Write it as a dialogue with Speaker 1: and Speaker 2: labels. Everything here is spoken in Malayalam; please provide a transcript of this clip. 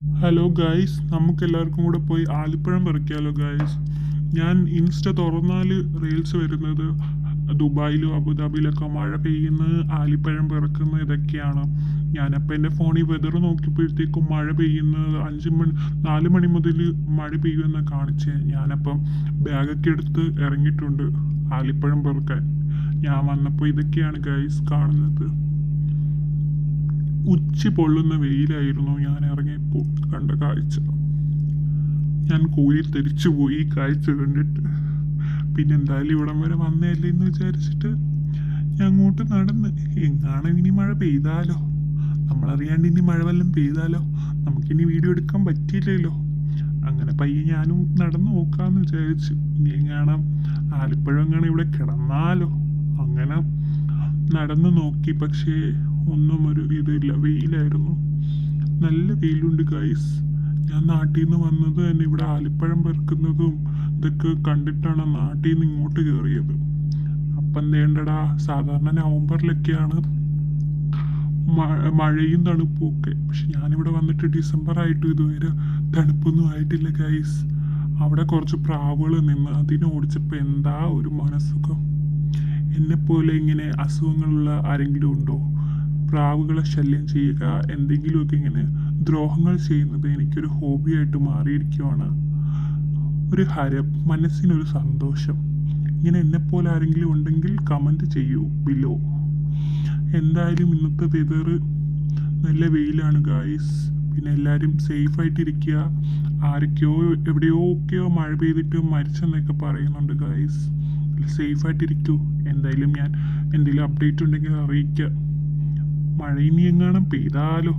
Speaker 1: ഹലോ ഗായ്സ്, നമുക്ക് എല്ലാവർക്കും കൂടെ പോയി ആലിപ്പഴം പറിക്കാലോ ഗായ്സ്. ഞാൻ ഇൻസ്റ്റ തുറന്നാൽ റീൽസ് വരുന്നത് ദുബായിലും അബുദാബിയിലൊക്കെ മഴ പെയ്യുന്ന ആലിപ്പഴം പിറക്കുന്ന ഇതൊക്കെയാണ്. ഞാനപ്പോൾ എൻ്റെ ഫോണിൽ വെതർ നോക്കിയപ്പോഴത്തേക്കും മഴ പെയ്യുന്നത് 4 മണി മുതൽ മഴ പെയ്യുമെന്ന് കാണിച്ചേ. ഞാനപ്പം ബാഗൊക്കെ എടുത്ത് ഇറങ്ങിയിട്ടുണ്ട് ആലിപ്പഴം പെറുക്കാൻ. ഞാൻ വന്നപ്പോൾ ഇതൊക്കെയാണ് ഗായ്സ് കാണുന്നത്. ഉച്ചി പൊള്ളുന്ന വെയിലായിരുന്നു ഞാൻ ഇറങ്ങിയപ്പോൾ കണ്ട കാഴ്ച. ഞാൻ കോരി തെരിച്ചു പോയി ഈ കാഴ്ച കണ്ടിട്ട്. പിന്നെ എന്തായാലും ഇവിടം വരെ വന്നതല്ലേ എന്ന് വിചാരിച്ചിട്ട് ഞാൻ അങ്ങോട്ട് നടന്ന്. എങ്ങാണ് ഇനി മഴ പെയ്താലോ, നമ്മളറിയാണ്ട് ഇനി മഴ വല്ലതും പെയ്താലോ, നമുക്കിനി വീഡിയോ എടുക്കാൻ പറ്റിയില്ലല്ലോ. അങ്ങനെ പയ്യെ ഞാനും നടന്നു നോക്കാമെന്ന് വിചാരിച്ചു. ഇനി എങ്ങാണ് ആലിപ്പഴം എങ്ങാണ് ഇവിടെ കിടന്നാലോ. അങ്ങനെ നടന്നു നോക്കി, പക്ഷേ ഒന്നും ഒരു ഇതില്ല, വെയിലായിരുന്നു. നല്ല വെയിലുണ്ട് ഗൈസ്. ഞാൻ നാട്ടിൽ നിന്ന് വന്നത് തന്നെ ഇവിടെ ആലിപ്പഴം പെറുക്കുന്നതും ഇതൊക്കെ കണ്ടിട്ടാണ് നാട്ടിൽ നിന്ന് ഇങ്ങോട്ട് കയറിയത്. അപ്പം എന്തേണ്ടടാ, സാധാരണ നവംബറിലൊക്കെയാണ് മഴയും തണുപ്പും ഒക്കെ. പക്ഷെ ഞാനിവിടെ വന്നിട്ട് ഡിസംബർ ആയിട്ടും ഇതുവരെ തണുപ്പൊന്നും ആയിട്ടില്ല ഗൈസ്. അവിടെ കുറച്ച് പ്രാവുകൾ നിന്ന് അതിനെ ഓടിച്ചപ്പോൾ എന്താ ഒരു മനസ്സുഖം. എന്നെപ്പോലെ ഇങ്ങനെ അസുഖങ്ങളുള്ള ആരെങ്കിലും ഉണ്ടോ? പ്രാവുകളെ ശല്യം ചെയ്യുക, എന്തെങ്കിലുമൊക്കെ ഇങ്ങനെ ദ്രോഹങ്ങൾ ചെയ്യുന്നത് എനിക്കൊരു ഹോബിയായിട്ട് മാറിയിരിക്കുവാണ്. ഒരു മനസ്സിനൊരു സന്തോഷം. ഇങ്ങനെ എന്നെപ്പോലെ ആരെങ്കിലും ഉണ്ടെങ്കിൽ കമൻറ്റ് ചെയ്യൂ ബിലോ. എന്തായാലും ഇന്നത്തെ വെതർ നല്ല വെയിലാണ് ഗായ്സ്. പിന്നെ എല്ലാവരും സേഫായിട്ടിരിക്കുക. ആരൊക്കെയോ എവിടെയൊക്കെയോ മഴ പെയ്തിട്ട് മരിച്ചെന്നൊക്കെ പറയുന്നുണ്ട് ഗായ്സ്. സേഫായിട്ടിരിക്കൂ. എന്തായാലും ഞാൻ എന്തെങ്കിലും അപ്ഡേറ്റ് ഉണ്ടെങ്കിൽ അറിയിക്കാം. മഴ ഇനി എങ്ങാനും പെയ്താലോ.